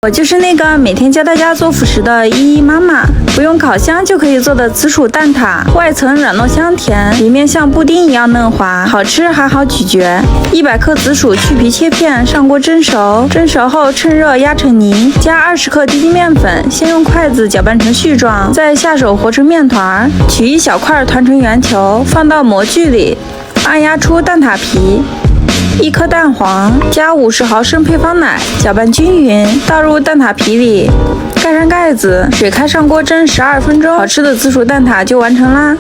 我就是那个每天教大家做辅食的依依妈妈，不用烤箱就可以做的紫薯蛋挞，外层软糯香甜，里面像布丁一样嫩滑，好吃还好咀嚼。100克紫薯去皮切片，上锅蒸熟，蒸熟后趁热压成泥，加20克低筋面粉，先用筷子搅拌成絮状，再下手和成面团，取一小块团成圆球，放到模具里，按压出蛋挞皮。1颗蛋黄，加50毫升配方奶，搅拌均匀，倒入蛋挞皮里，盖上盖子，水开上锅蒸12分钟，好吃的紫薯蛋挞就完成啦。